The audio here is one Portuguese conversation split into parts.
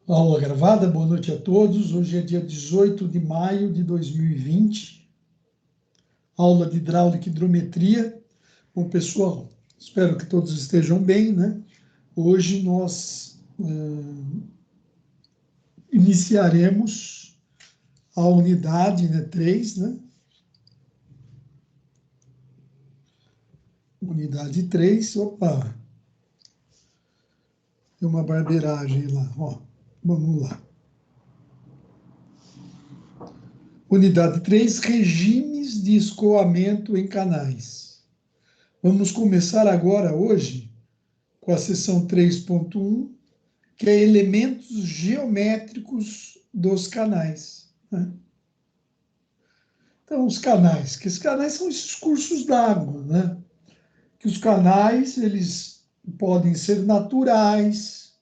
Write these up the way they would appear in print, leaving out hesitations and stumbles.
Aula gravada, boa noite a todos. Hoje é dia 18 de maio de 2020, aula de hidráulica e hidrometria. Bom, pessoal, espero que todos estejam bem, né? Hoje nós iniciaremos a unidade 3, né? Unidade 3, opa, tem uma barbeiragem lá, ó, vamos lá. Unidade 3, regimes de escoamento em canais. Vamos começar agora, hoje, com a seção 3.1, que é elementos geométricos dos canais, né? Então, os canais, que os canais são esses cursos d'água, né? Que os canais, eles podem ser naturais,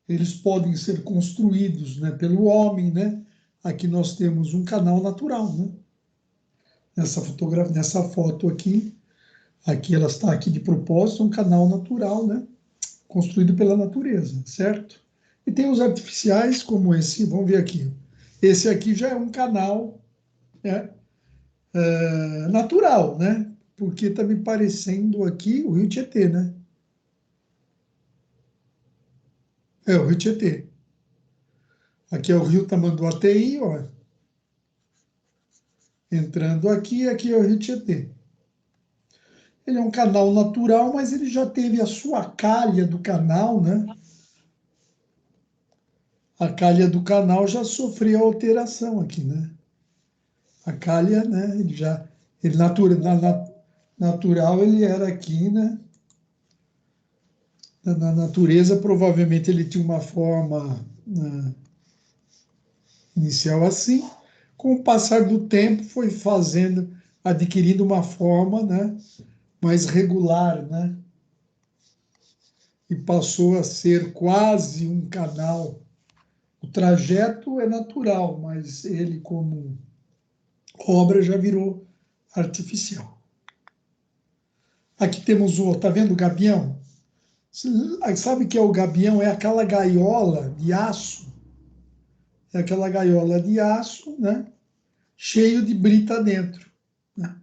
eles podem ser construídos, né, pelo homem, né? Aqui nós temos um canal natural, né? Nessa fotografia, nessa foto aqui, ela está aqui de propósito, um canal natural, né? Construído pela natureza, certo? E tem os artificiais, como esse, vamos ver aqui. Esse aqui já é um canal, né, natural, né? Porque está me parecendo aqui o Rio Tietê, né? É o Rio Tietê. Aqui é o Rio Tamanduateí, ó. Entrando aqui, aqui é o Rio Tietê. Ele é um canal natural, mas ele já teve a sua calha do canal, né? A calha do canal já sofreu alteração aqui, né? A calha, né? Ele natural ele era aqui, né? Na natureza, provavelmente ele tinha uma forma, né, inicial assim. Com o passar do tempo, foi adquirindo uma forma, né, mais regular, né? E passou a ser quase um canal. O trajeto é natural, mas ele, como obra, já virou artificial. Aqui temos tá vendo o gabião? Sabe o que é o gabião? É aquela gaiola de aço. É aquela gaiola de aço, né? Cheio de brita dentro, né?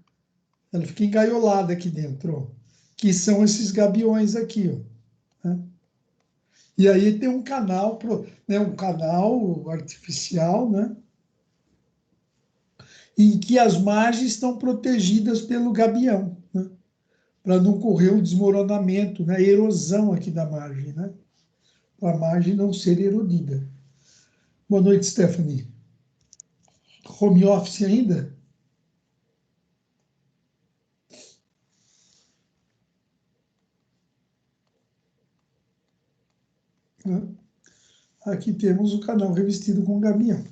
Ela fica engaiolada aqui dentro, ó, que são esses gabiões aqui, ó, né? E aí tem um canal, né, um canal artificial, né, em que as margens estão protegidas pelo gabião, né, para não correr o desmoronamento, né, a erosão aqui da margem, né, para a margem não ser erodida. Boa noite, Stephanie. Home office ainda? Né? Aqui temos o canal revestido com gabião.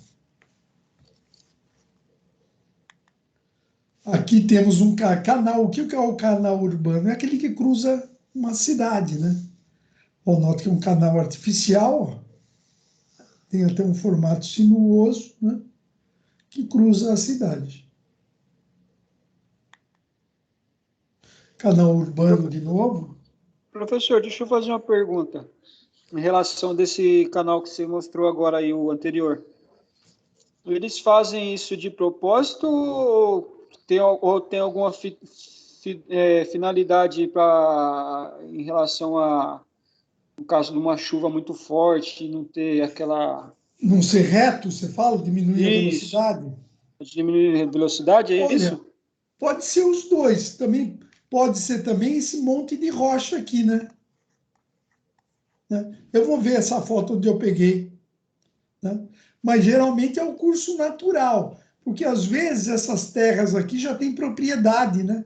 Aqui temos um canal. O que é o canal urbano? É aquele que cruza uma cidade, né? Note que é um canal artificial, tem até um formato sinuoso, né? Que cruza a cidade. Canal urbano, de novo. Professor, deixa eu fazer uma pergunta em relação desse canal que você mostrou agora aí, o anterior. Eles fazem isso de propósito ou tem alguma finalidade em relação no caso de uma chuva muito forte, não ter aquela... Não ser reto, você fala, diminuir a Isso, velocidade? diminuir a velocidade, é Olha, isso? pode ser os dois. Também pode ser também esse monte de rocha aqui, né? Eu vou ver essa foto onde eu peguei, né? Mas geralmente é o curso natural, porque às vezes essas terras aqui já têm propriedade, né?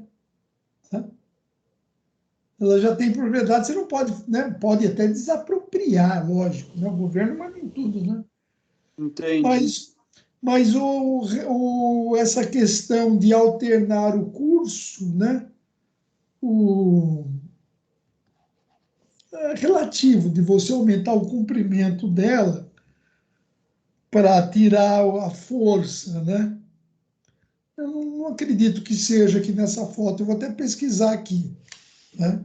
Ela já tem propriedade, você não pode, né? Pode até desapropriar, lógico, né? O governo manda em tudo, né? Entendi. Mas essa questão de alternar o curso, né? O, é relativo de você aumentar o comprimento dela para tirar a força, né? Eu não acredito que seja aqui nessa foto, eu vou até pesquisar aqui, né?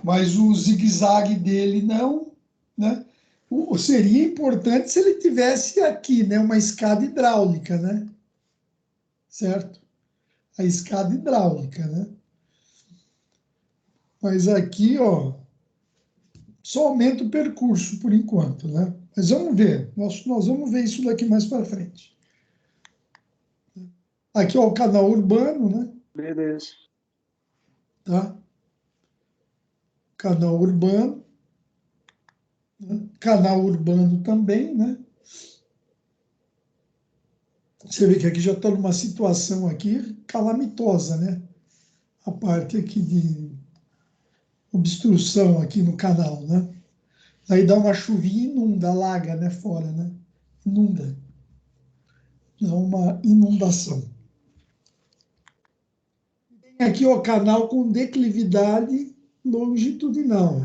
Mas o zigue-zague dele não, né? Seria importante se ele tivesse aqui, né, uma escada hidráulica, né? Certo? A escada hidráulica, né? Mas aqui, ó, só aumenta o percurso por enquanto, né? Mas vamos ver, nós vamos ver isso daqui mais para frente. Aqui, ó, o canal urbano, né? Beleza. Tá? Canal urbano, né? Canal urbano também, né? Você vê que aqui já está numa situação aqui calamitosa, né? A parte aqui de obstrução aqui no canal, né? Aí dá uma chuvinha e inunda, alaga, né, fora, né? Inunda. Dá uma inundação. Tem aqui o canal com declividade longitudinal,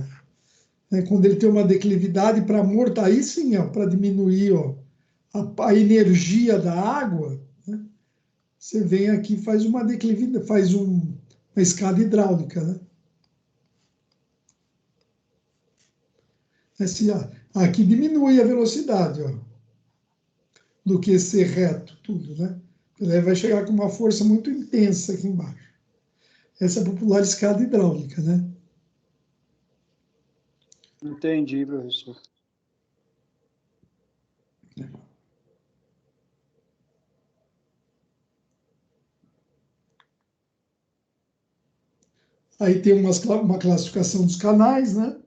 né? Quando ele tem uma declividade para mortar, aí sim, ó, para diminuir, ó, a energia da água, né? Você vem aqui e faz uma declividade, faz uma escada hidráulica, né? Assim, ó, aqui diminui a velocidade, ó, do que ser reto, tudo, né? Ele vai chegar com uma força muito intensa aqui embaixo. Essa é a popular escada hidráulica, né? Entendi, professor. Aí tem uma classificação dos canais, né?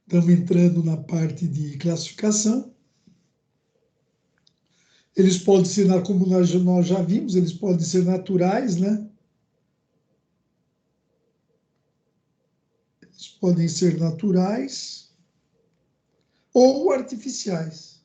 Estamos entrando na parte de classificação. Eles podem ser, como nós já vimos, eles podem ser naturais, né? Eles podem ser naturais ou artificiais.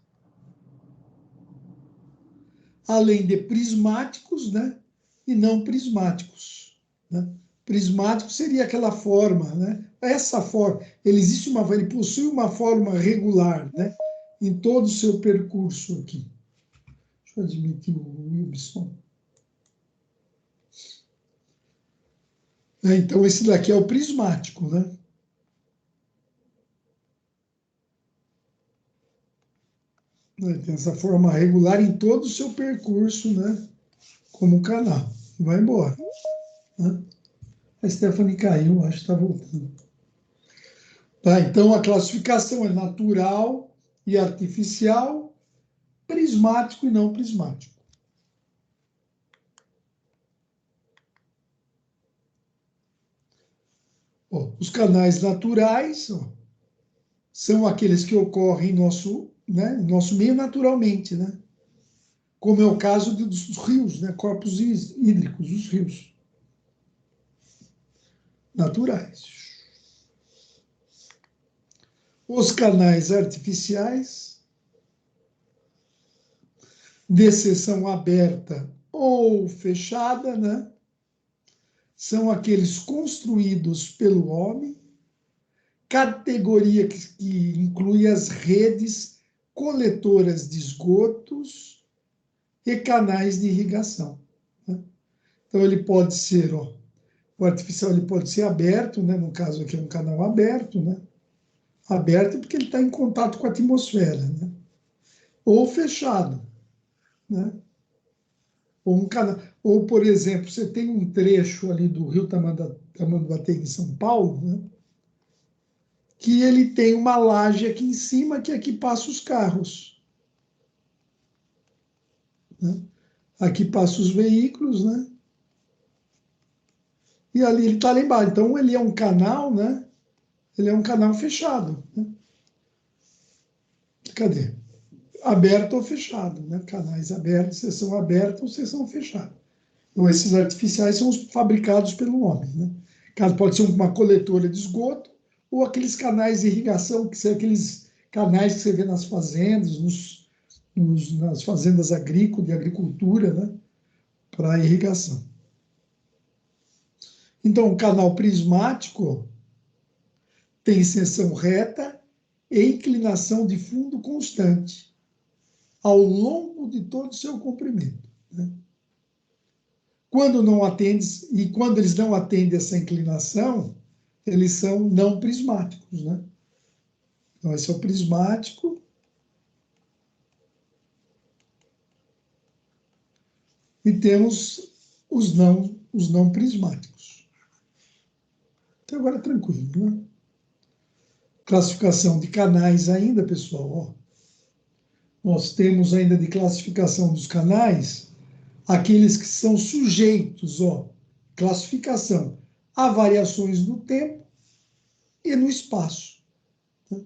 Além de prismáticos, né? E não prismáticos, né? Prismático seria aquela forma, né? Essa forma, ele possui uma forma regular, né? Em todo o seu percurso aqui. Deixa eu admitir o Wilson. Então, esse daqui é o prismático, né? Tem essa forma regular em todo o seu percurso, né? Como canal. Vai embora. Né? A Stephanie caiu, acho que está voltando. Tá, então, a classificação é natural e artificial, prismático e não prismático. Ó, os canais naturais, ó, são aqueles que ocorrem em nosso meio naturalmente, né? Como é o caso dos rios, né? Corpos hídricos, os rios naturais. Os canais artificiais, de seção aberta ou fechada, né? São aqueles construídos pelo homem, categoria que inclui as redes coletoras de esgotos e canais de irrigação, né? Então, ele pode ser, ó, o artificial ele pode ser aberto, né? No caso aqui é um canal aberto, né? Aberto porque ele está em contato com a atmosfera, né? Ou fechado, né? Ou, por exemplo, você tem um trecho ali do Rio Tamanduateí, em São Paulo, né? Que ele tem uma laje aqui em cima, que aqui passa os carros, né? Aqui passa os veículos, né? E ali ele está lá embaixo. Então, ele é um canal, né? Ele é um canal fechado, né? Cadê? Aberto ou fechado, né? Canais abertos, seção aberta ou seção fechada. Então, esses artificiais são os fabricados pelo homem, né? Caso pode ser uma coletora de esgoto ou aqueles canais de irrigação, que são aqueles canais que você vê nas fazendas, nas fazendas agrícolas, de agricultura, né? Para irrigação. Então, o canal prismático tem seção reta e inclinação de fundo constante ao longo de todo o seu comprimento, né? Quando eles não atendem essa inclinação, eles são não prismáticos, né? Então, esse é o prismático. E temos os não prismáticos. Até agora tranquilo, né? Classificação de canais ainda, pessoal. Ó. Nós temos ainda de classificação dos canais aqueles que são sujeitos, ó, classificação, a variações no tempo e no espaço. Né?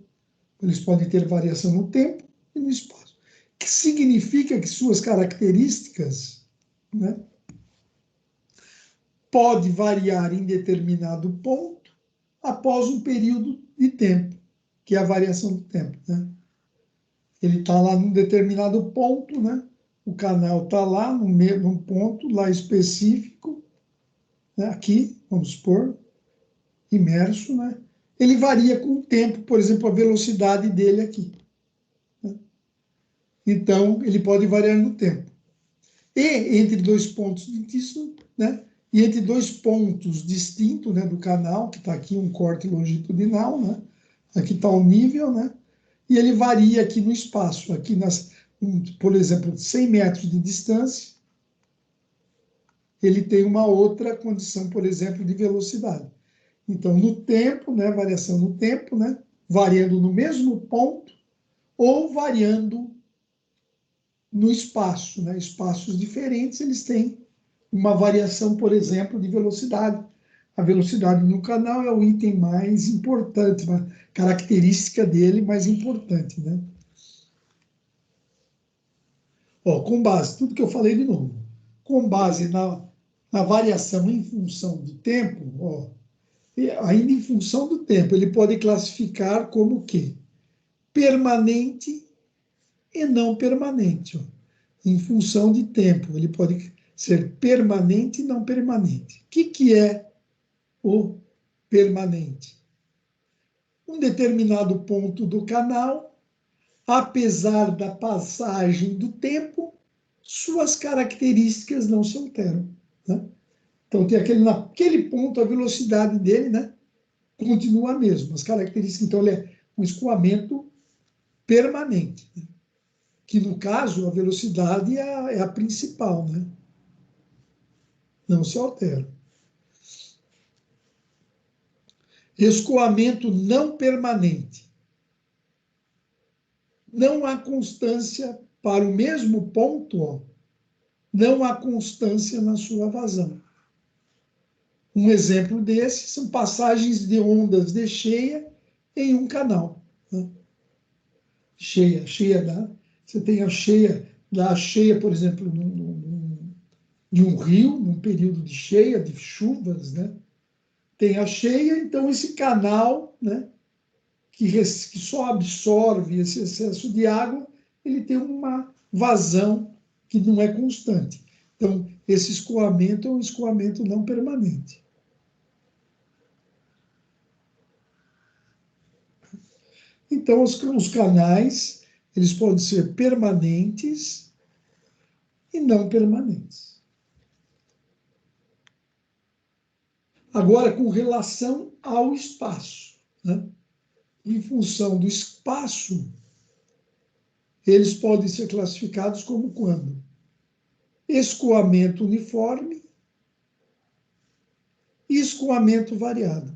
Eles podem ter variação no tempo e no espaço. Que significa que suas características, né, pode variar em determinado ponto após um período de tempo, que é a variação do tempo, né? Ele está lá num determinado ponto, né? O canal está lá num ponto lá específico, né? Aqui, vamos supor, imerso, né? Ele varia com o tempo, por exemplo, a velocidade dele aqui. Né? Então, ele pode variar no tempo. E entre dois pontos distintos, né? E entre dois pontos distintos, né, do canal, que está aqui um corte longitudinal, né? Aqui está o nível, né? E ele varia aqui no espaço, aqui por exemplo, 100 metros de distância, ele tem uma outra condição, por exemplo, de velocidade. Então, no tempo, né, variação no tempo, né, variando no mesmo ponto ou variando no espaço, né, espaços diferentes, eles têm uma variação, por exemplo, de velocidade. A velocidade no canal é o item mais importante, uma característica dele mais importante, né? Ó, com base, tudo que eu falei de novo, com base na variação em função do tempo, ó, ainda em função do tempo, ele pode classificar como o quê? Permanente e não permanente. Ó. Em função de tempo, ele pode ser permanente e não permanente. O que é o permanente? Um determinado ponto do canal, apesar da passagem do tempo, suas características não se alteram. Né? Então, tem naquele ponto, a velocidade dele, né, continua a mesma. As características, então, ele é um escoamento permanente, né? Que, no caso, a velocidade é a principal, né? Não se altera. Escoamento não permanente. Não há constância para o mesmo ponto, ó, não há constância na sua vazão. Um exemplo desse são passagens de ondas de cheia em um canal. Né? Você tem a cheia, por exemplo, de um rio, num período de cheia, de chuvas, né? Tem a cheia, então esse canal, né, que só absorve esse excesso de água, ele tem uma vazão que não é constante. Então, esse escoamento é um escoamento não permanente. Então, os canais, eles podem ser permanentes e não permanentes. Agora, com relação ao espaço, né? Em função do espaço, eles podem ser classificados como quando? Escoamento uniforme e escoamento variado.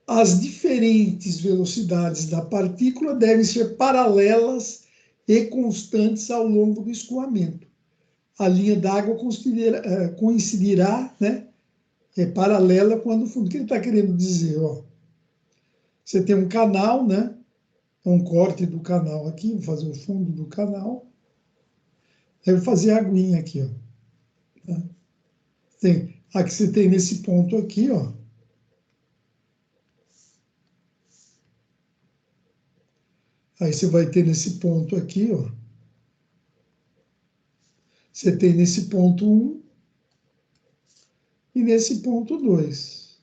As diferentes velocidades da partícula devem ser paralelas e constantes ao longo do escoamento. A linha d'água coincidirá, né, paralela quando o fundo. O que ele está querendo dizer? Ó? Você tem um canal, né? Um corte do canal aqui, vou fazer o fundo do canal. Aí eu vou fazer a aguinha aqui, ó. Tá? Aqui você tem nesse ponto aqui, ó. Aí você vai ter nesse ponto aqui, ó. Você tem nesse ponto 1 e nesse ponto 2.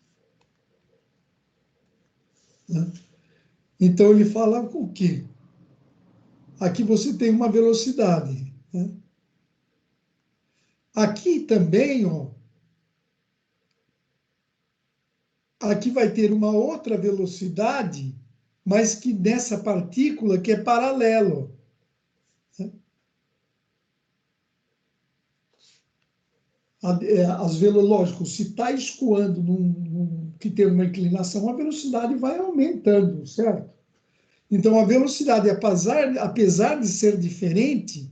Né? Então ele fala o quê? Aqui você tem uma velocidade. Né? Aqui também, ó, aqui vai ter uma outra velocidade, mas que nessa partícula que é paralelo. Né? Lógico, se está escoando que tem uma inclinação, a velocidade vai aumentando, certo? Então, a velocidade, apesar de ser diferente,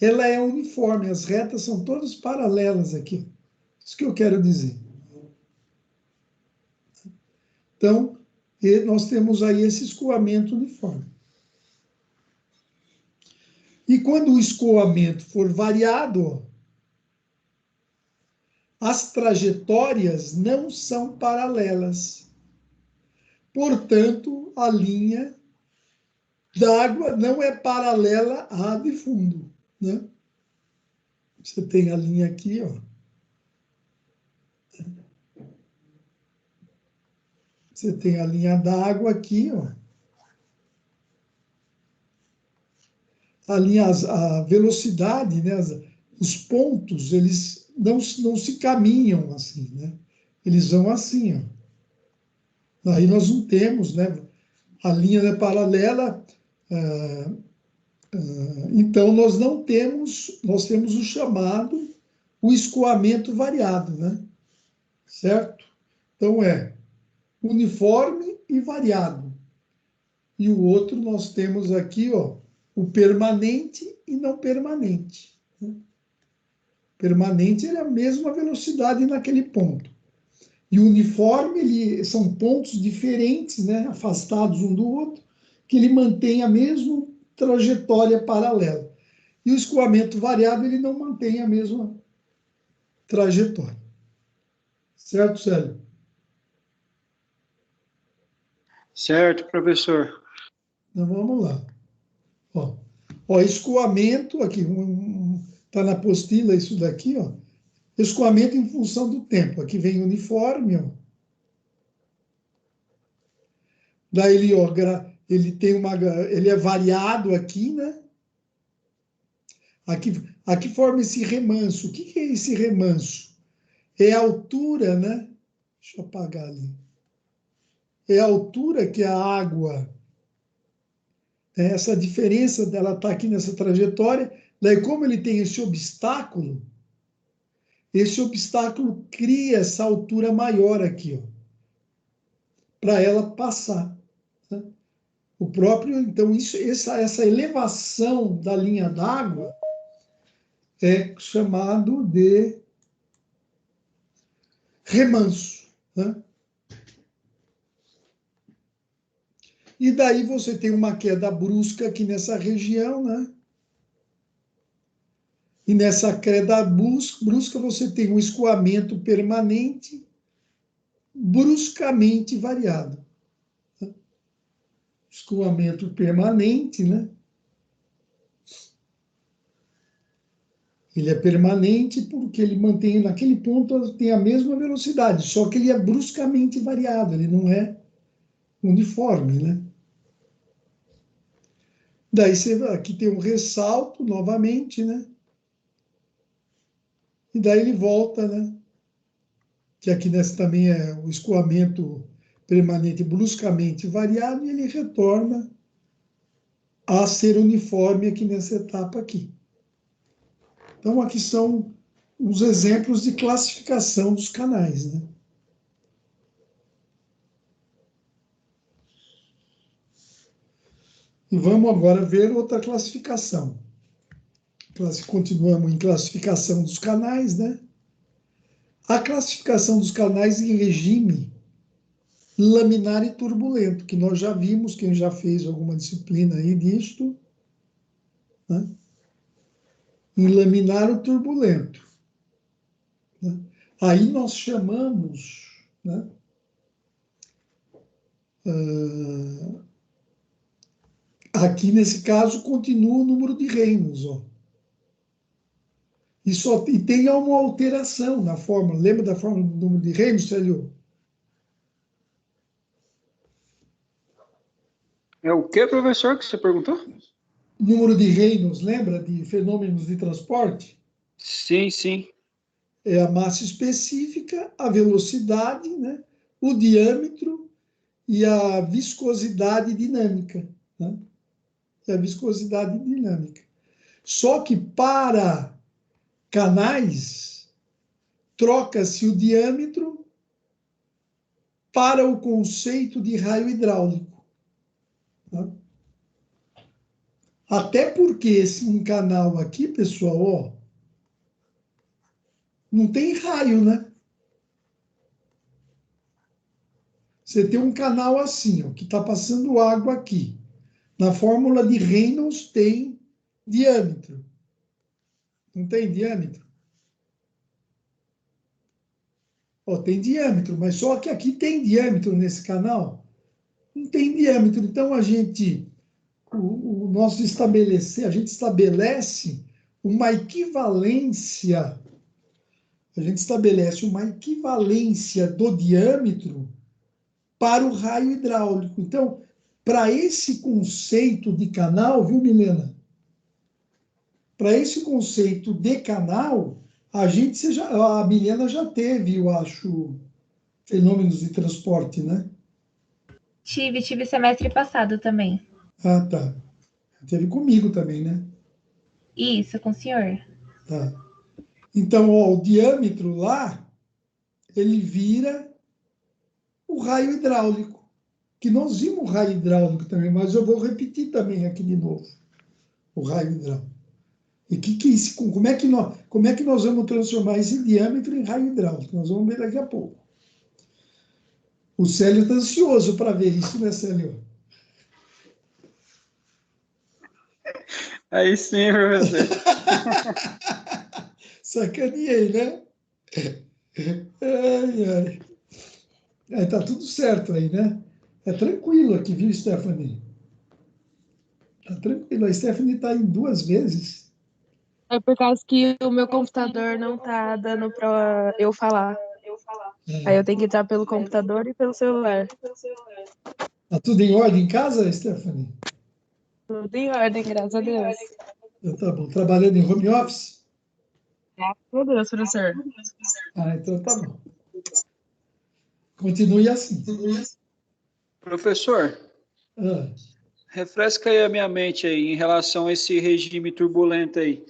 ela é uniforme, as retas são todas paralelas aqui. Isso que eu quero dizer. Então, nós temos aí esse escoamento uniforme. E quando o escoamento for variado, as trajetórias não são paralelas. Portanto, a linha d'água não é paralela à de fundo, né? Você tem a linha aqui, ó. Você tem a linha d'água aqui, ó. A velocidade, né? Os pontos, eles não se caminham assim, né? Eles vão assim, ó. Aí nós não temos, né? A linha é paralela, então nós não temos, nós temos o chamado, o escoamento variado, né? Certo? Então é uniforme e variado. E o outro nós temos aqui, ó, o permanente e não permanente. Né? Permanente é a mesma velocidade naquele ponto. E o uniforme, são pontos diferentes, né, afastados um do outro, que ele mantém a mesma trajetória paralela. E o escoamento variado, ele não mantém a mesma trajetória. Certo, Célio? Certo, professor. Então, vamos lá. Ó, escoamento, aqui, tá na apostila isso daqui, ó. Escoamento em função do tempo. Aqui vem uniforme, ó. Daí ele, ó, ele é variado aqui, né? Aqui forma esse remanso. O que é esse remanso? É a altura, né? Deixa eu apagar ali. É a altura que a água, né? Essa diferença dela está aqui nessa trajetória. Daí, como ele tem esse obstáculo cria essa altura maior aqui, ó, para ela passar. Né? O próprio, então, essa elevação da linha d'água é chamado de remanso. Né? E daí você tem uma queda brusca aqui nessa região, né? E nessa queda brusca você tem um escoamento permanente, bruscamente variado. Né? Escoamento permanente, né? Ele é permanente porque ele mantém naquele ponto tem a mesma velocidade, só que ele é bruscamente variado, ele não é uniforme, né? Daí aqui tem um ressalto novamente, né? E daí ele volta, né? Que aqui nessa também é o escoamento permanente bruscamente variado, e ele retorna a ser uniforme aqui nessa etapa aqui. Então, aqui são os exemplos de classificação dos canais, né? E vamos agora ver outra classificação. Continuamos em classificação dos canais, né? A classificação dos canais em regime laminar e turbulento, que nós já vimos, quem já fez alguma disciplina aí disto, né? Em laminar ou turbulento. Né? Aí nós chamamos, né? Aqui nesse caso continua o número de reinos, ó. E tem uma alteração na fórmula. Lembra da fórmula do número de reinos, Célio? É o que, professor, que você perguntou? Número de reinos, lembra de fenômenos de transporte? Sim, sim. É a massa específica, a velocidade, né? o diâmetro e a viscosidade dinâmica, né? E a viscosidade dinâmica. Só que para canais, troca-se o diâmetro para o conceito de raio hidráulico, tá? Até porque um canal aqui, pessoal, ó, não tem raio, né? Você tem um canal assim, ó, que está passando água aqui. Na fórmula de Reynolds tem diâmetro. Não tem diâmetro? Ó, tem diâmetro, mas só que aqui tem diâmetro nesse canal. Não tem diâmetro. Então, o nosso estabelecer, a gente estabelece uma equivalência, a gente estabelece uma equivalência do diâmetro para o raio hidráulico. Então, para esse conceito de canal, viu, Milena? Para esse conceito de canal, a Milena já teve, eu acho, fenômenos de transporte, né? Tive semestre passado também. Ah, tá. Teve comigo também, né? Isso, com o senhor. Tá. Então, ó, o diâmetro lá, ele vira o raio hidráulico, que nós vimos o raio hidráulico também, mas eu vou repetir também aqui de novo, o raio hidráulico. E como é que nós vamos transformar esse diâmetro em raio hidráulico? Nós vamos ver daqui a pouco. O Célio está ansioso para ver isso, né, Célio? Aí sim, professor. Sacaneei, né? Ai, ai. É, tá tudo certo aí, né? É tranquilo aqui, viu, Stephanie? Tá tranquilo. A Stephanie está em 2 vezes. É por causa que o meu computador não tá dando pra eu falar. Aí eu tenho que entrar pelo computador e pelo celular. Tá tudo em ordem em casa, Stephanie? Tudo em ordem, graças a Deus. Então, tá bom. Trabalhando em home office? Graças a Deus, professor. Ah, então tá bom. Continue assim. Professor, Ah, refresca aí a minha mente aí em relação a esse regime turbulento aí.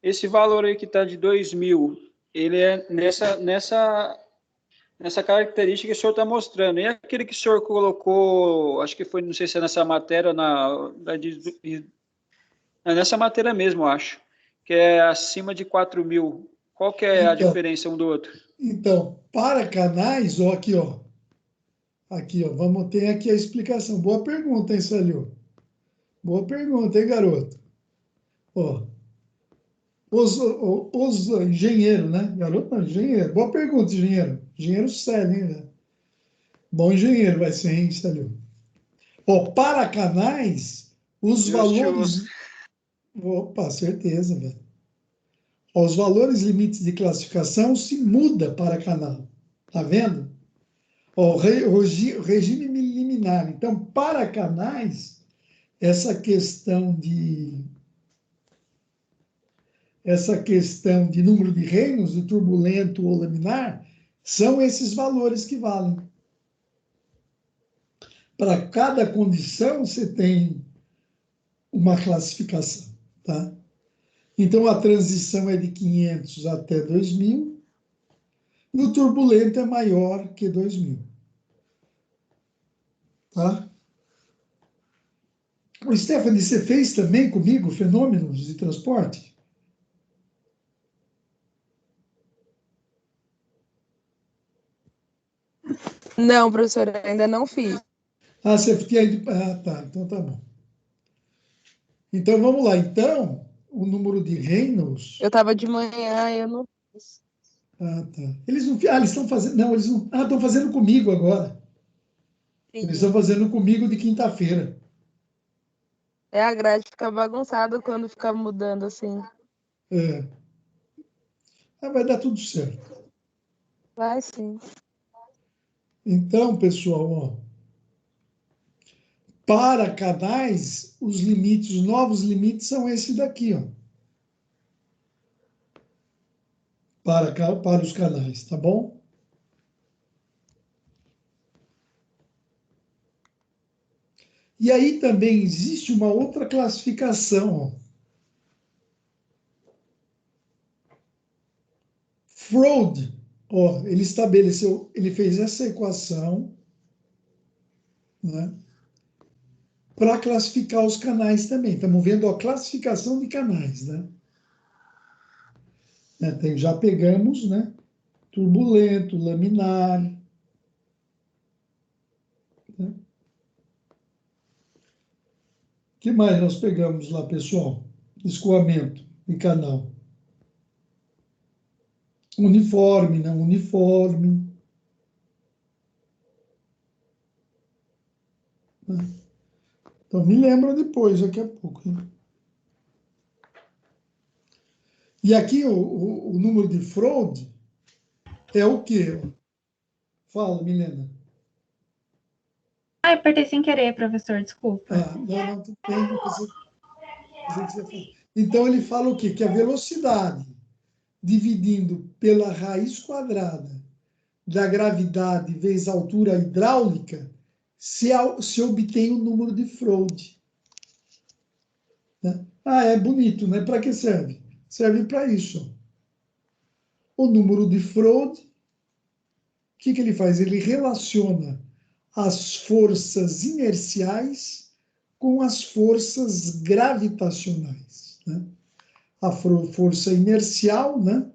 Esse valor aí que está de 2.000, ele é nessa característica que o senhor está mostrando. E aquele que o senhor colocou, acho que foi, não sei se é nessa matéria, nessa matéria mesmo, acho, que é acima de 4.000. Qual que é a então, diferença um do outro? para canais, ó, aqui, ó. Aqui, ó. Vamos ter aqui a explicação. Boa pergunta, hein, Célio? Boa pergunta, hein, garoto? Ó, os engenheiros, né? Garoto, não, engenheiro. Boa pergunta, engenheiro. Engenheiro Célio, hein, velho? Bom engenheiro vai ser, hein, Célio? Ó, para canais, os Deus te ouça. valores. Opa, certeza, velho. Os valores limites de classificação se muda para canal. Tá vendo? Ó, o regime liminar. Então, para canais, essa questão de número de reinos, de turbulento ou laminar, são esses valores que valem. Para cada condição, você tem uma classificação, tá? Então, a transição é de 500 até 2.000, e o turbulento é maior que 2.000, tá? O Stephanie, você fez também comigo fenômenos de transporte? Não, professor, ainda não fiz. Ah, você tinha ido... Ah, tá, então tá bom. Então, vamos lá. Então, o número de Reynolds... Eu estava de manhã e eu não fiz. Ah, tá. Eles não... Ah, eles estão fazendo... Não, eles não... Ah, estão fazendo comigo agora. Eles estão Sim. fazendo comigo de quinta-feira. É, a grade fica bagunçada quando fica mudando assim. É. Ah, vai dar tudo certo. Vai sim. Então, pessoal, ó, para canais, os limites, os novos limites são esses daqui, ó. Para os canais, tá bom? E aí também existe uma outra classificação, ó. Freud, ó, ele estabeleceu, ele fez essa equação, né, para classificar os canais também. Estamos vendo a classificação de canais, né? Já pegamos, né? Turbulento, laminar, né? O que mais nós pegamos lá, pessoal? Escoamento de canal. Uniforme, não uniforme. Né? Então, me lembra depois, daqui a pouco. Hein? E aqui o número de Freud é o quê? Fala, Milena. Ah, apertei sem querer, professor, desculpa. Não, tudo bem. Então, ele fala o quê? Que a velocidade dividindo pela raiz quadrada da gravidade vezes a altura hidráulica, se obtém o número de Freud. Né? É bonito, né? Para que serve? Serve para isso. O número de Freud, o que ele faz? Ele relaciona as forças inerciais com as forças gravitacionais. Né? A força inercial, né?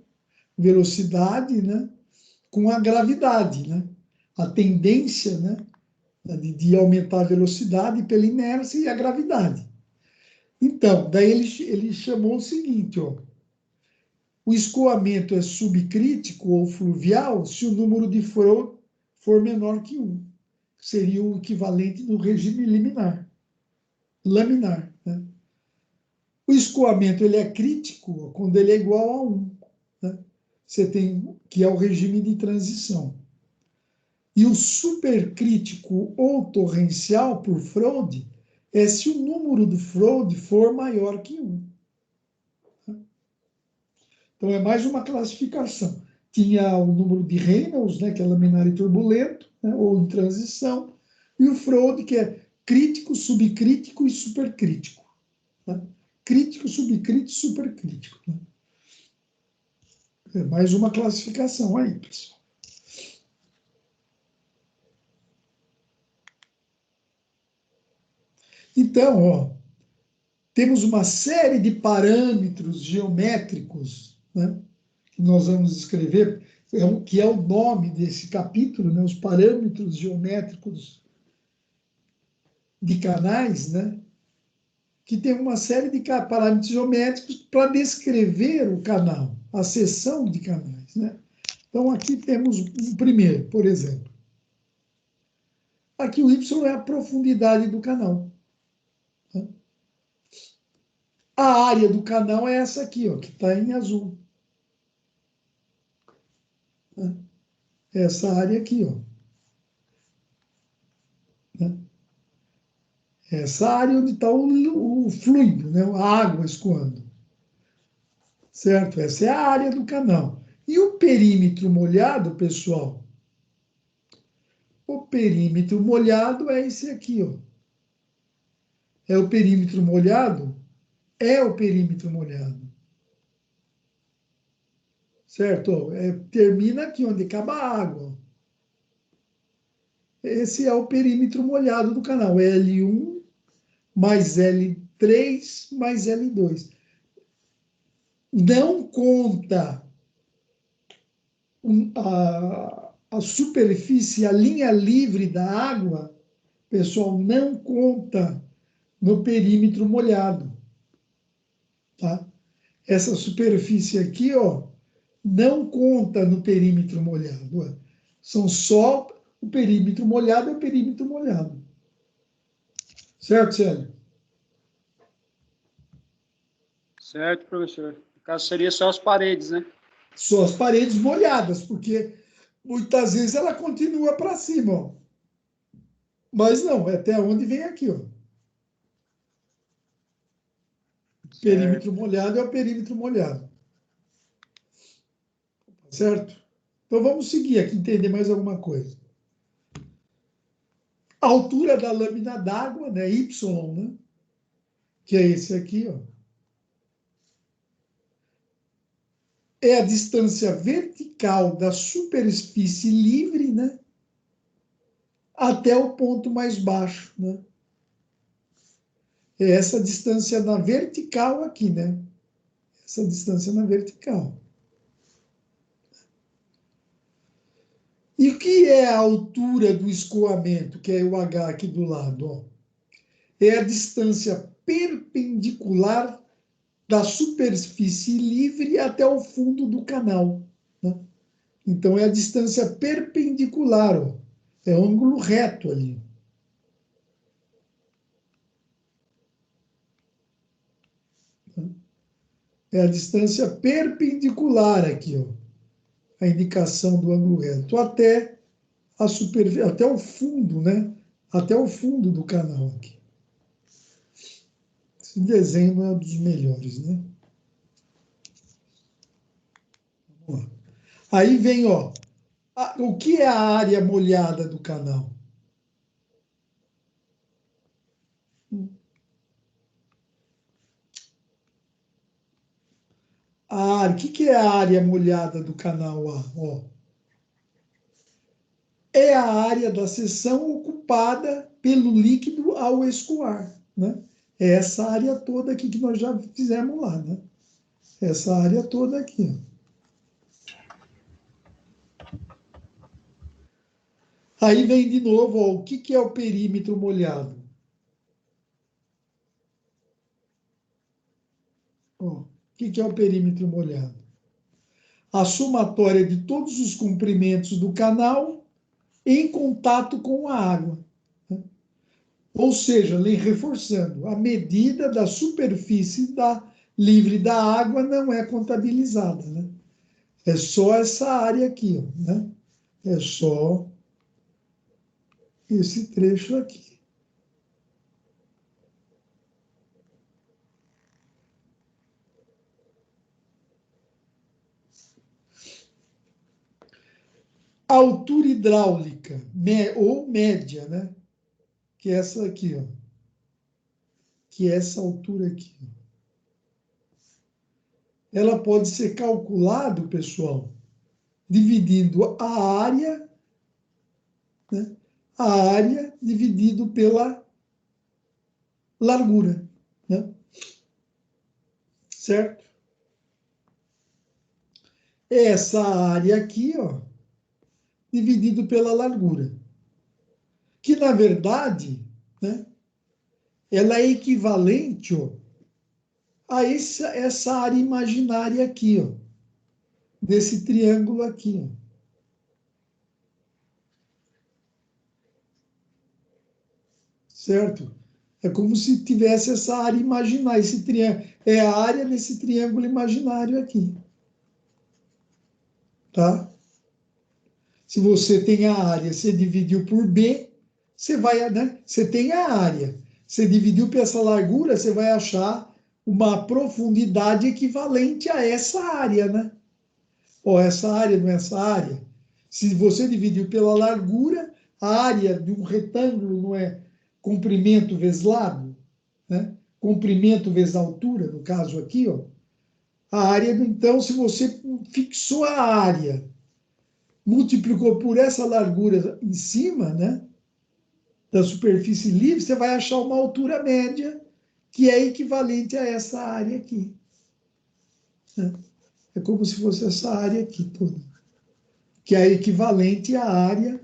Velocidade, né? Com a gravidade, né? A tendência, né? De aumentar a velocidade pela inércia e a gravidade. Então, daí ele chamou o seguinte, ó, o escoamento é subcrítico ou fluvial se o número de Freud for menor que 1. Seria o equivalente do regime laminar. Né? O escoamento ele é crítico quando ele é igual a 1. Né? Você tem, que é o regime de transição. E o supercrítico ou torrencial, por Freud, é se o número do Freud for maior que 1. Então, é mais uma classificação. Tinha o número de Reynolds, né, que é laminar e turbulento, né, ou em transição, e o Freud, que é crítico, subcrítico e supercrítico. Né? Crítico, subcrítico e supercrítico. Né? É mais uma classificação aí, pessoal. Então, ó, temos uma série de parâmetros geométricos, né, que nós vamos escrever, que é o nome desse capítulo, né, os parâmetros geométricos de canais, né, que tem uma série de parâmetros geométricos para descrever o canal, a seção de canais. Né? Então, aqui temos um primeiro, por exemplo. Aqui o Y é a profundidade do canal. Né? A área do canal é essa aqui, ó, que está em azul. Né? Essa área aqui, ó. Né? Essa área onde está o fluido, né? A água escoando. Certo? Essa é a área do canal. E o perímetro molhado, pessoal? O perímetro molhado é esse aqui, ó. É o perímetro molhado? É o perímetro molhado. Certo? Termina aqui, onde acaba a água. Esse é o perímetro molhado do canal. L1 mais L3 mais L2. Não conta a superfície, a linha livre da água, pessoal, não conta no perímetro molhado. Tá? Essa superfície aqui, ó, não conta no perímetro molhado. Ó. São só o perímetro molhado é o perímetro molhado. Certo, Célio? Certo, professor. No caso, seria só as paredes, né? Só as paredes molhadas, porque muitas vezes ela continua para cima, ó. Mas não, é até onde vem aqui, ó. Perímetro molhado é o perímetro molhado. Certo? Então vamos seguir aqui, entender mais alguma coisa. A altura da lâmina d'água, né, Y, né, que é esse aqui, ó, é a distância vertical da superfície livre, né, até o ponto mais baixo, né? É essa distância na vertical aqui, né? Essa distância na vertical. E o que é a altura do escoamento, que é o H aqui do lado? Ó? É a distância perpendicular da superfície livre até o fundo do canal. Né? Então, é a distância perpendicular, ó. É o ângulo reto ali. É a distância perpendicular aqui, ó. A indicação do ângulo reto até a superfície, até o fundo, né? Até o fundo do canal aqui. Esse desenho é um dos melhores, né? Vamos lá. Aí vem, ó, o que é a área molhada do canal? O que é a área molhada do canal A? Ó, é a área da seção ocupada pelo líquido ao escoar, né? É essa área toda aqui que nós já fizemos lá, né? Essa área toda aqui, ó. Aí vem de novo, ó, o que é o perímetro molhado? Ó, o que é o perímetro molhado? A somatória de todos os comprimentos do canal em contato com a água. Né? Ou seja, reforçando, a medida da superfície livre da água não é contabilizada. Né? É só essa área aqui. Ó, né? É só esse trecho aqui. A altura hidráulica, ou média, né? Que é essa aqui, ó. Que é essa altura aqui. Ela pode ser calculado, pessoal, dividindo a área, né? A área dividido pela largura, né? Certo? Essa área aqui, ó, dividido pela largura, que na verdade, né, ela é equivalente, ó, a essa área imaginária aqui, ó, desse triângulo aqui, ó. Certo? É como se tivesse essa área imaginária, esse triângulo, é a área desse triângulo imaginário aqui, tá? Se você tem a área, você dividiu por B, você vai, né? Você tem a área, você dividiu por essa largura, você vai achar uma profundidade equivalente a essa área, né? Ou essa área não é essa área. Se você dividiu pela largura, a área de um retângulo não é comprimento vezes lado, né? Comprimento vezes altura, no caso aqui, ó. A área, então, se você fixou a área, multiplicou por essa largura em cima, né, da superfície livre, você vai achar uma altura média que é equivalente a essa área aqui. Né? É como se fosse essa área aqui toda, que é equivalente à área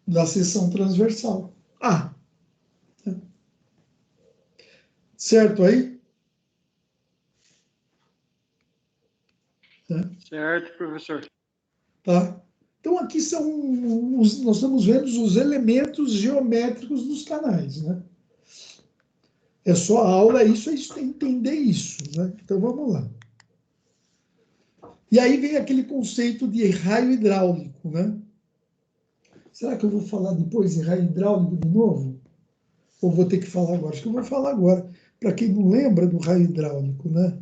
da seção transversal. Né? Certo aí? Né? Certo, professor. Tá? Então, aqui nós estamos vendo os elementos geométricos dos canais, né? É só a aula, isso é entender isso, né? Então, vamos lá. E aí vem aquele conceito de raio hidráulico, né? Será que eu vou falar depois de raio hidráulico de novo? Ou vou ter que falar agora? Acho que eu vou falar agora, para quem não lembra do raio hidráulico, né?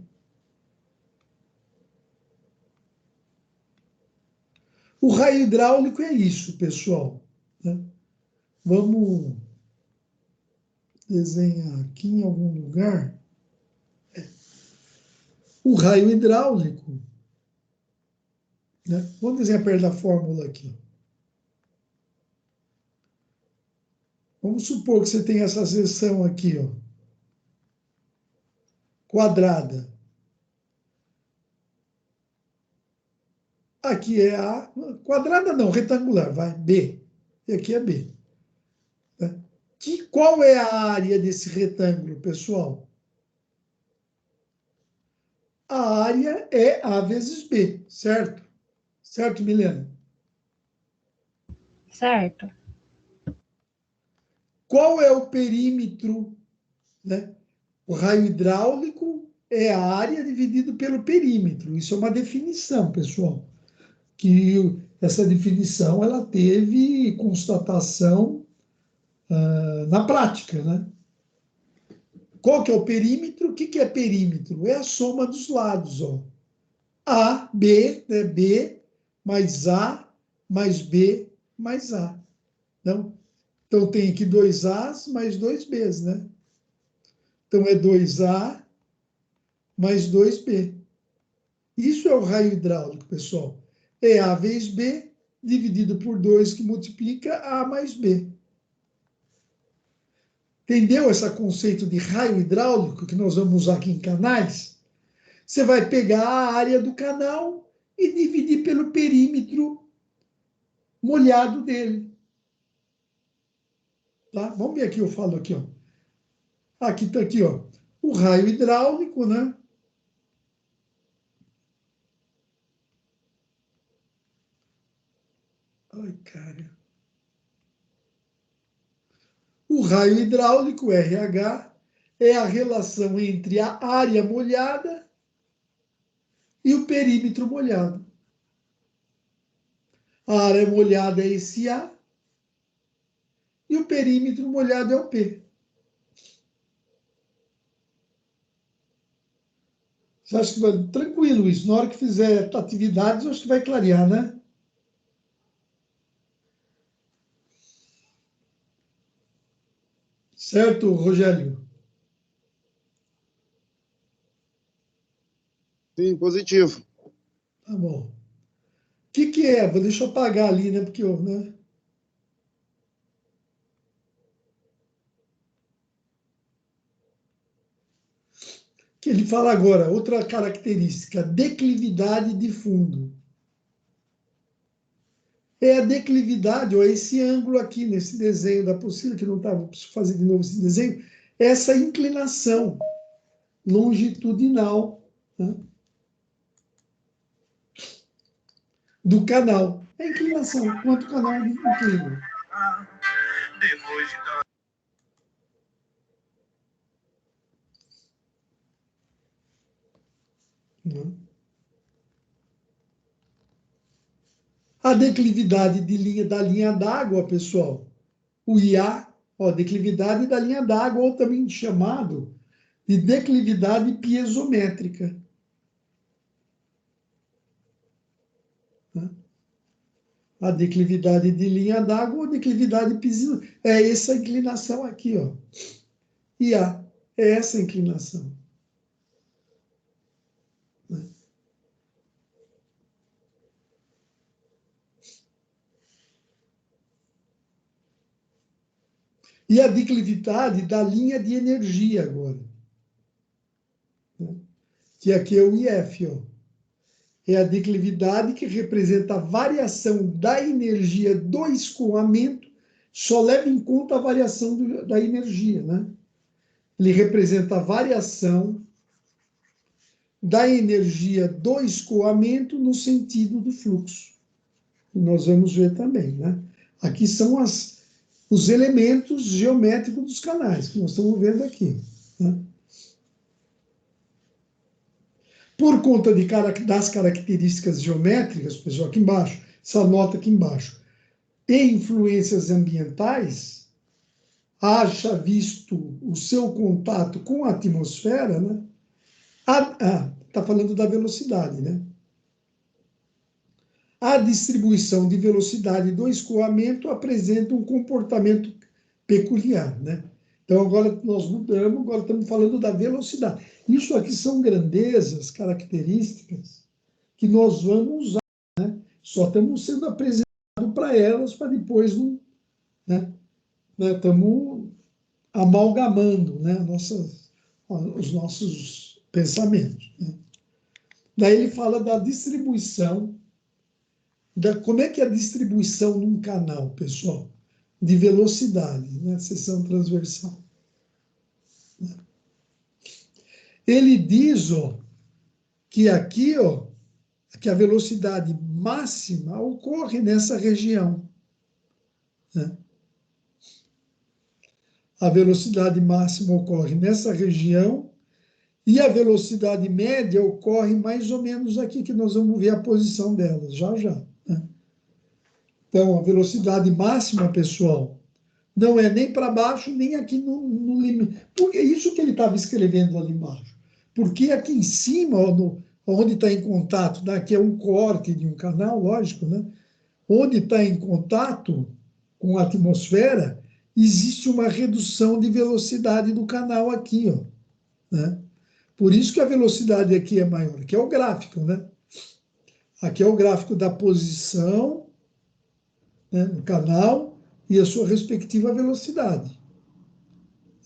O raio hidráulico é isso, pessoal. Né? Vamos desenhar aqui em algum lugar o raio hidráulico, né? Vamos desenhar perto da fórmula aqui. Vamos supor que você tem essa seção aqui, ó, quadrada. Aqui é A, quadrada não, retangular, vai, B. E aqui é B. Né? Qual é a área desse retângulo, pessoal? A área é A vezes B, certo? Certo, Milena? Certo. Qual é o perímetro, né? O raio hidráulico é a área dividido pelo perímetro. Isso é uma definição, pessoal. Que essa definição ela teve constatação na prática, né? Qual que é o perímetro? O que é perímetro? É a soma dos lados, ó. A, B, né? B mais A mais B mais A. Então tem aqui 2As mais 2Bs, né? Então é 2A mais 2B. Isso é o raio hidráulico, pessoal. É A vezes B dividido por 2, que multiplica A mais B. Entendeu esse conceito de raio hidráulico que nós vamos usar aqui em canais? Você vai pegar a área do canal e dividir pelo perímetro molhado dele. Tá? Vamos ver aqui, eu falo aqui, ó. Aqui está aqui, ó. O raio hidráulico, né? Ai, cara. O raio hidráulico, RH, é a relação entre a área molhada e o perímetro molhado. A área molhada é esse A e o perímetro molhado é o P. Você acha que vai tranquilo isso? Na hora que fizer atividades, eu acho que vai clarear, né? Certo, Rogério? Sim, positivo. Tá bom. O que é? Deixa eu apagar ali, né? Porque eu, né? Que ele fala agora, outra característica, declividade de fundo. É a declividade, ó, esse ângulo aqui nesse desenho da apostila, que não estava, preciso fazer de novo esse desenho, essa inclinação longitudinal, né, do canal. É a inclinação, quanto o canal inclina. Né? A declividade da linha d'água, pessoal, o IA, ó, declividade da linha d'água, ou também chamado de declividade piezométrica. Né? A declividade de linha d'água ou declividade piezométrica. É essa inclinação aqui, ó. IA, é essa inclinação. Né? E a declividade da linha de energia agora. Né? Que aqui é o IF, ó. É a declividade que representa a variação da energia do escoamento, só leva em conta a variação da energia, né? Ele representa a variação da energia do escoamento no sentido do fluxo. E nós vamos ver também, né? Aqui são os elementos geométricos dos canais, que nós estamos vendo aqui, né? Por conta das características geométricas, pessoal, aqui embaixo, essa nota aqui embaixo, e influências ambientais, haja visto o seu contato com a atmosfera, né? Está falando da velocidade, né? A distribuição de velocidade do escoamento apresenta um comportamento peculiar, né? Então, agora nós mudamos, agora estamos falando da velocidade. Isso aqui são grandezas, características que nós vamos usar, né? Só estamos sendo apresentados para elas, para depois, né? Estamos amalgamando, né? Os nossos pensamentos, né? Daí ele fala da distribuição, como é que é a distribuição num canal, pessoal? De velocidade, né? Seção transversal. Ele diz, ó, que aqui, ó, que a velocidade máxima ocorre nessa região, né? A velocidade máxima ocorre nessa região e a velocidade média ocorre mais ou menos aqui, que nós vamos ver a posição delas, já, né? Então, a velocidade máxima, pessoal, não é nem para baixo, nem aqui no limite. Porque é isso que ele estava escrevendo ali embaixo. Porque aqui em cima, ó, onde está em contato, né, que é um corte de um canal, lógico, né? Onde está em contato com a atmosfera, existe uma redução de velocidade do canal aqui, ó, né? Por isso que a velocidade aqui é maior. Aqui é o gráfico, né? Aqui é o gráfico da posição, né, no canal e a sua respectiva velocidade.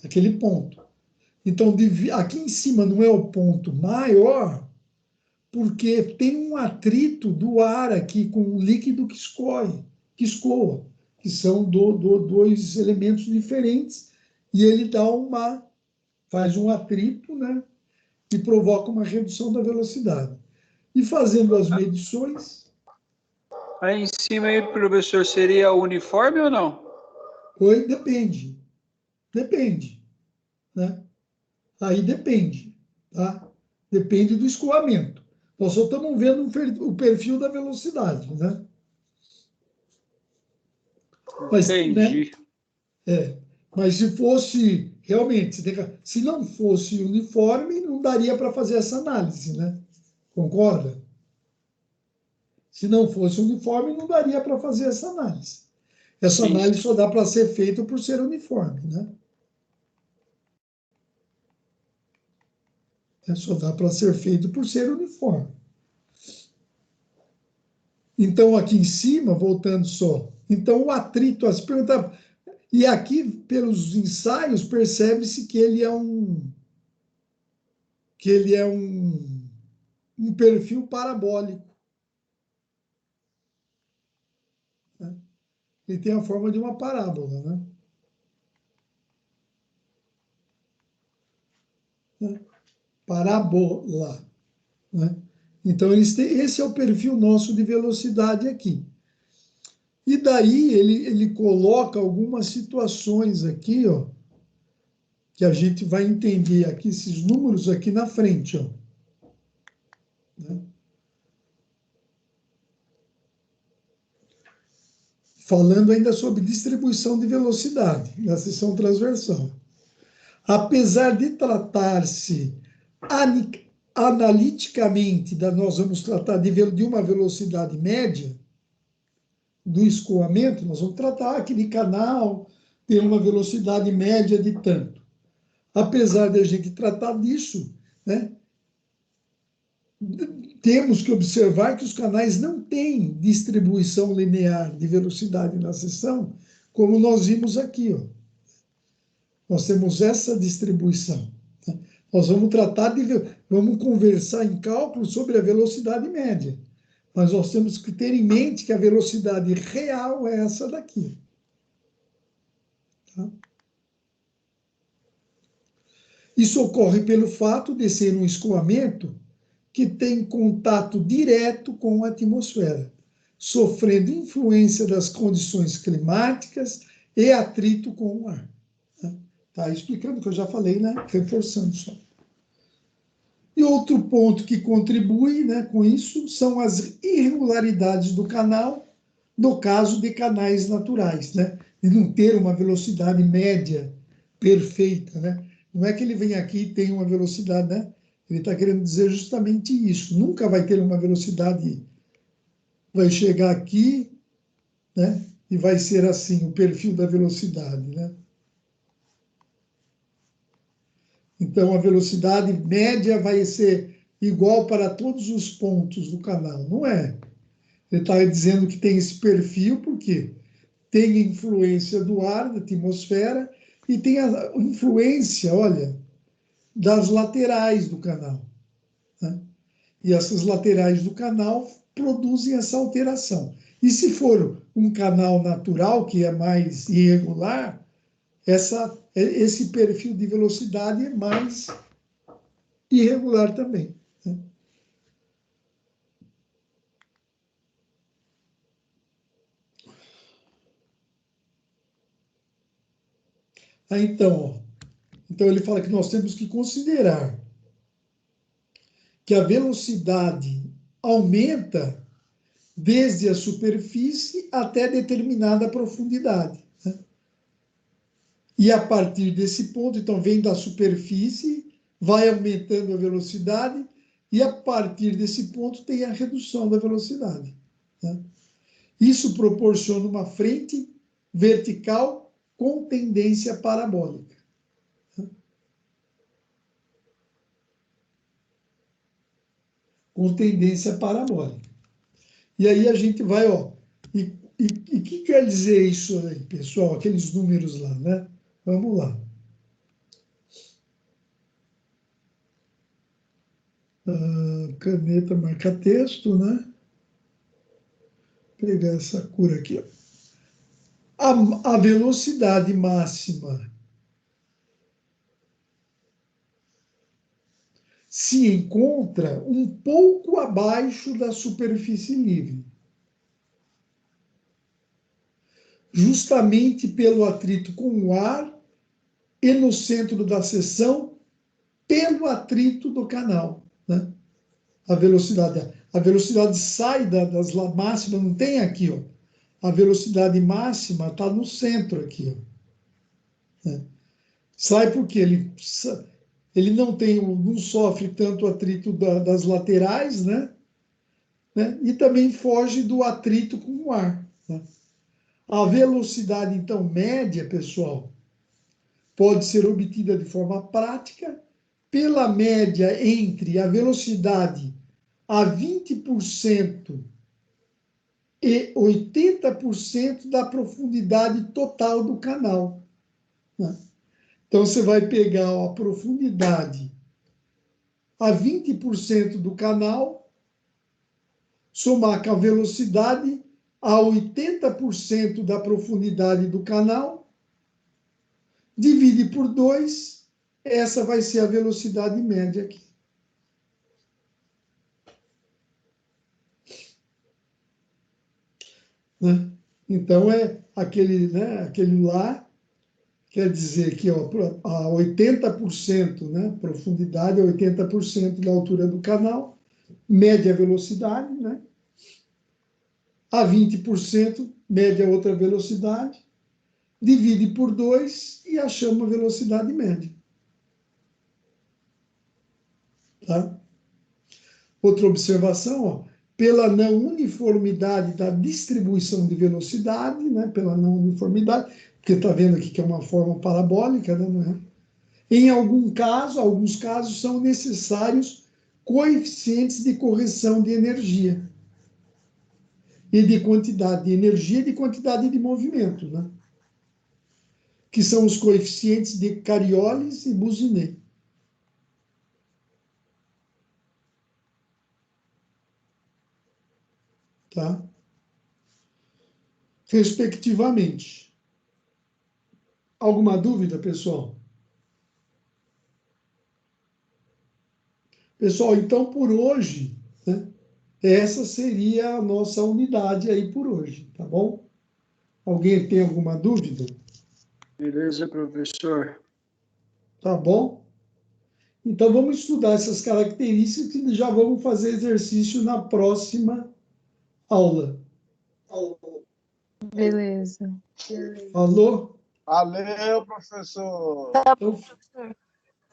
Aquele ponto. Então, aqui em cima não é o ponto maior, porque tem um atrito do ar aqui com o líquido que escoa, que são dois elementos diferentes, e ele faz um atrito, né, e provoca uma redução da velocidade. E fazendo as medições... Aí em cima aí, professor, seria uniforme ou não? Oi, depende. Depende, né? Aí depende, tá? Depende do escoamento. Nós só estamos vendo o perfil da velocidade, né? Mas, entendi. Né? Mas se fosse realmente, se não fosse uniforme, não daria para fazer essa análise, né? Concorda? Se não fosse uniforme, não daria para fazer essa análise. Essa Sim. análise só dá para ser feita por ser uniforme, né? Só dá para ser feito por ser uniforme. Então, aqui em cima, voltando só, então o atrito, as perguntas, e aqui, pelos ensaios, percebe-se que ele é um perfil parabólico, né? Ele tem a forma de uma parábola, né? Parábola, né? Então, esse é o perfil nosso de velocidade aqui. E daí ele coloca algumas situações aqui, ó, que a gente vai entender aqui, esses números aqui na frente, ó, né? Falando ainda sobre distribuição de velocidade na seção transversal. Apesar de tratar-se analiticamente, nós vamos tratar de uma velocidade média do escoamento, nós vamos tratar aquele canal tem uma velocidade média de tanto. Apesar de a gente tratar disso, né, temos que observar que os canais não têm distribuição linear de velocidade na seção, como nós vimos aqui, ó. Nós temos essa distribuição, tá? Nós vamos vamos conversar em cálculo sobre a velocidade média, mas nós temos que ter em mente que a velocidade real é essa daqui, tá? Isso ocorre pelo fato de ser um escoamento que tem contato direto com a atmosfera, sofrendo influência das condições climáticas e atrito com o ar. Tá explicando o que eu já falei, né? Reforçando só. E outro ponto que contribui, né, com isso são as irregularidades do canal, no caso de canais naturais, né? De não ter uma velocidade média perfeita, né? Não é que ele vem aqui e tem uma velocidade, né? Ele está querendo dizer justamente isso. Nunca vai ter uma velocidade vai chegar aqui, né? E vai ser assim, o perfil da velocidade, né? Então, a velocidade média vai ser igual para todos os pontos do canal. Não é. Ele está dizendo que tem esse perfil porque tem influência do ar, da atmosfera, e tem a influência, olha, das laterais do canal, né? E essas laterais do canal produzem essa alteração. E se for um canal natural, que é mais irregular, esse perfil de velocidade é mais irregular também, né? Então ele fala que nós temos que considerar que a velocidade aumenta desde a superfície até determinada profundidade, né? E a partir desse ponto, então, vem da superfície, vai aumentando a velocidade, e a partir desse ponto tem a redução da velocidade, né? Isso proporciona uma frente vertical com tendência parabólica. Com tendência parabólica. E aí a gente vai, ó, e o que quer dizer isso aí, pessoal? Aqueles números lá, né? Vamos lá. Caneta marca-texto, né? Vou pegar essa cor aqui, ó. A velocidade máxima se encontra um pouco abaixo da superfície livre, justamente pelo atrito com o ar e no centro da seção, pelo atrito do canal, né? A velocidade sai das máximas, não tem aqui, ó. A velocidade máxima está no centro aqui, ó, né? Sai porque ele não sofre tanto atrito das laterais, né? E também foge do atrito com o ar, né? A velocidade, então, média, pessoal, pode ser obtida de forma prática pela média entre a velocidade a 20% e 80% da profundidade total do canal, né? Então, você vai pegar a profundidade a 20% do canal, somar com a velocidade a 80% da profundidade do canal, divide por 2, essa vai ser a velocidade média aqui. Né? Então, é aquele, né, aquele lá, quer dizer que, ó, a 80%, né, profundidade é 80% da altura do canal, média velocidade, né? A 20%, média outra velocidade, divide por 2 e achamos a velocidade média. Tá? Outra observação, ó, pela não uniformidade da distribuição de velocidade, né, pela não uniformidade, porque está vendo aqui que é uma forma parabólica, né, não é? Em alguns casos são necessários coeficientes de correção de energia e de quantidade de energia e de quantidade de movimento, né? Que são os coeficientes de Coriolis e Boussinet. Tá? Respectivamente. Alguma dúvida, pessoal? Pessoal, então por hoje, né, essa seria a nossa unidade aí por hoje, tá bom? Alguém tem alguma dúvida? Beleza, professor. Tá bom? Então vamos estudar essas características e já vamos fazer exercício na próxima aula. Beleza. Falou? Valeu, professor. Então,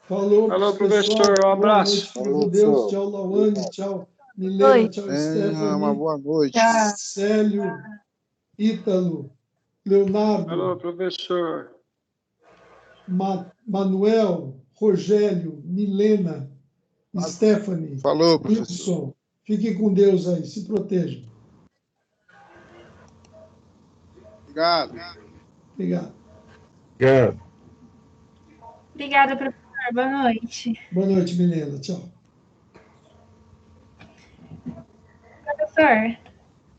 falou, Falou, pessoal. professor. Um Boa noite, abraço. filho Falou, de Deus. professor. Tchau, Lawane. Tchau. Milena, Oi. tchau, Uma Stephanie, boa noite. Tchau. Célio, Ítalo, Leonardo, Alô, professor. Manuel, Rogério, Milena, Stephanie, Falou, professor. Wilson. Fiquem com Deus aí, se protejam. Obrigado. Obrigado. Obrigada, professor. Boa noite. Boa noite, Milena. Tchau. Professor,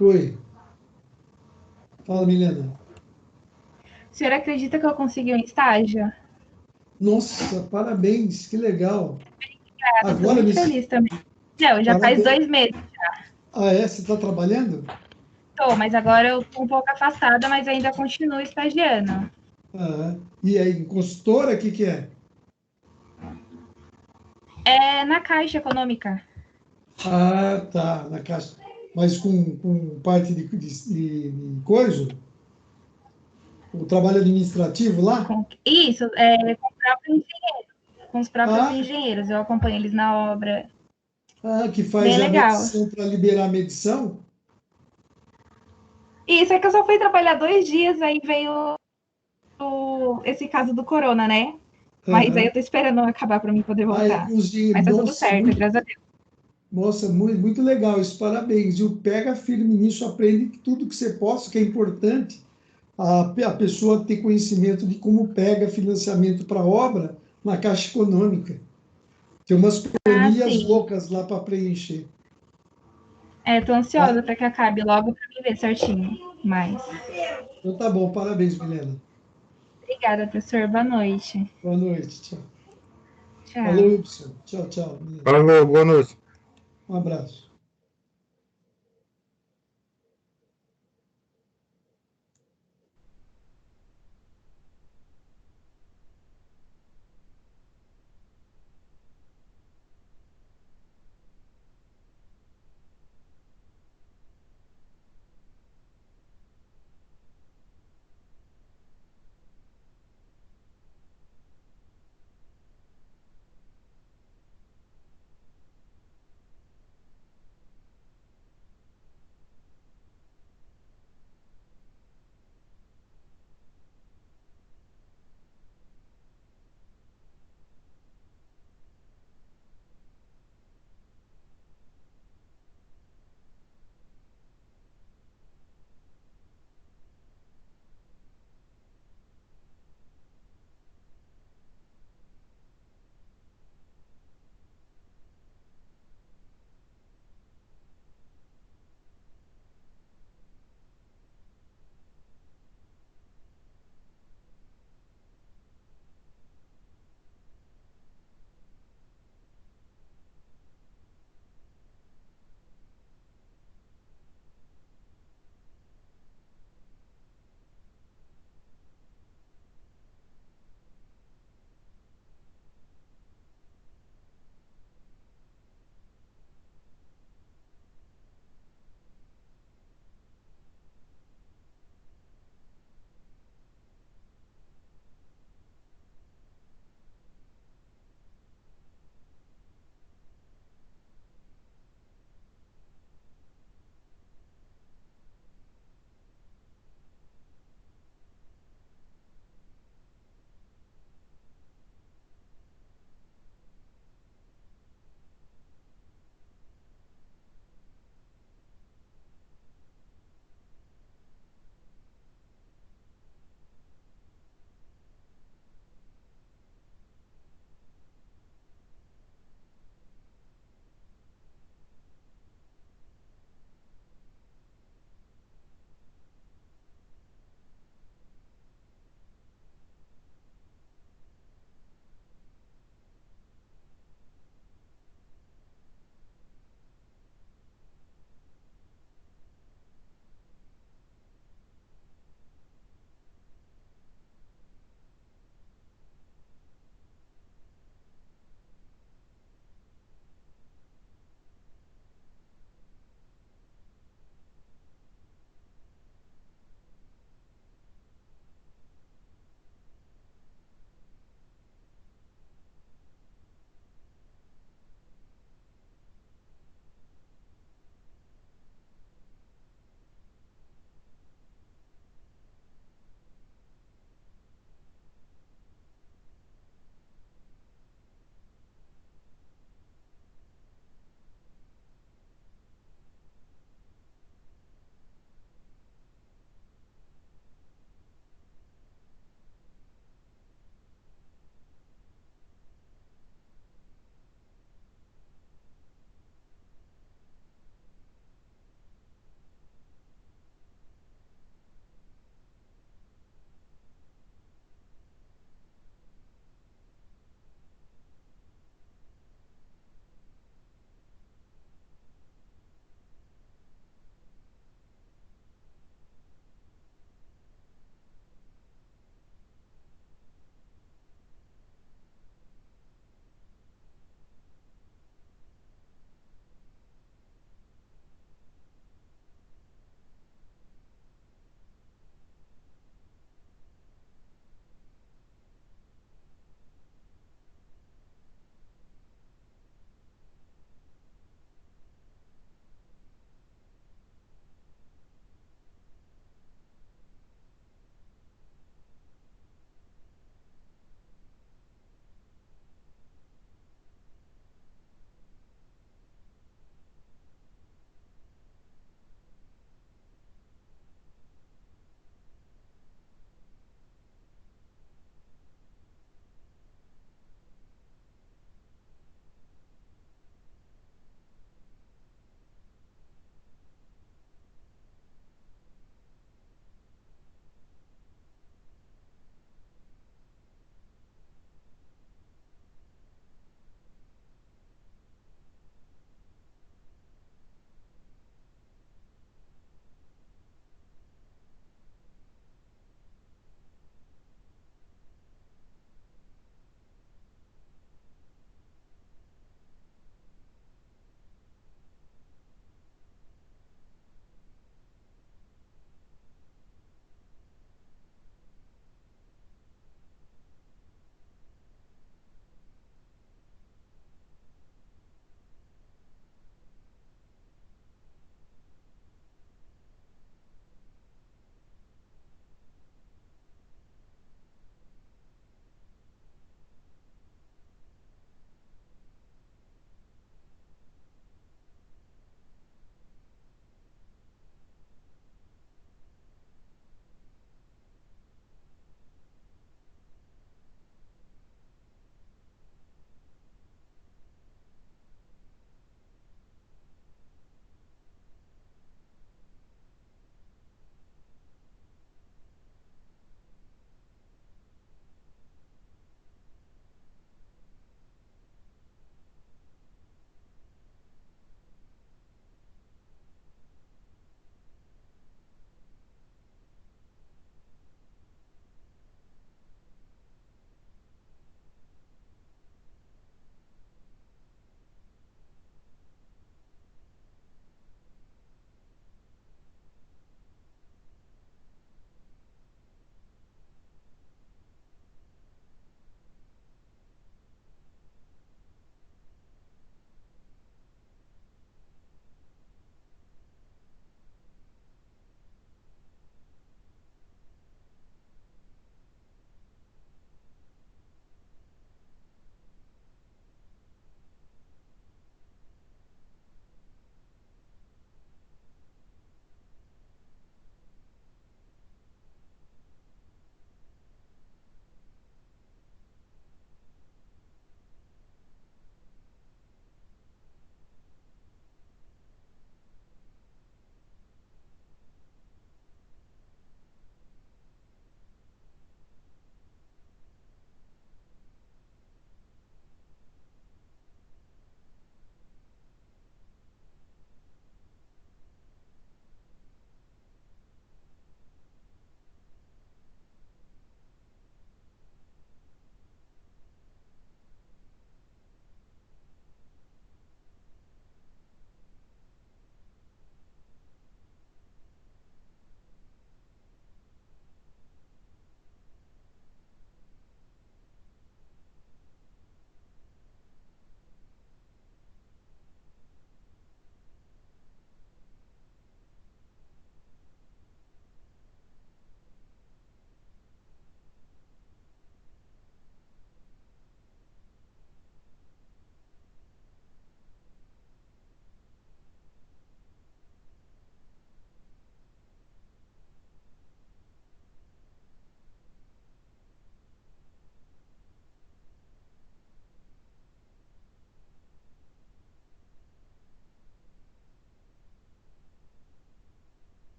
Oi. Fala, Milena. o senhor acredita que eu consegui um estágio? Nossa, parabéns, que legal. Eu estou Agora muito me. feliz também. Não, já faz Parabéns. 2 meses. Ah, é? Você está trabalhando? Estou, mas agora eu estou um pouco afastada, mas ainda continuo estagiando. Ah, e aí, consultora, o que é? É na Caixa Econômica. Ah, tá, na caixa. Mas com parte de coisa? O trabalho administrativo lá? Isso, com o próprio engenheiro, com os próprios Ah, engenheiros. Eu acompanho eles na obra. que faz Bem a legal. medição para liberar a medição? Isso é que eu só fui trabalhar 2 dias, aí veio esse caso do corona, né? Mas aí eu Aham. tô esperando acabar para mim poder Ah, é voltar. com os dinheiros. Mas tá tudo Nossa, certo, muito, graças a Deus. nossa, muito legal isso, parabéns. E o pega firme nisso, aprende tudo que você possa, que é importante a pessoa ter conhecimento de como pega financiamento para obra na Caixa Econômica. Tem umas Ah, planilhas sim. loucas lá para preencher. Tô Tá? ansiosa para que acabe logo para me ver certinho. Mas Então tá bom, parabéns, Milena. obrigada, professor. Boa noite. Boa noite, tchau. Alô, Tchau. Y. Tchau, tchau, Milena. Falou, boa noite. Um abraço.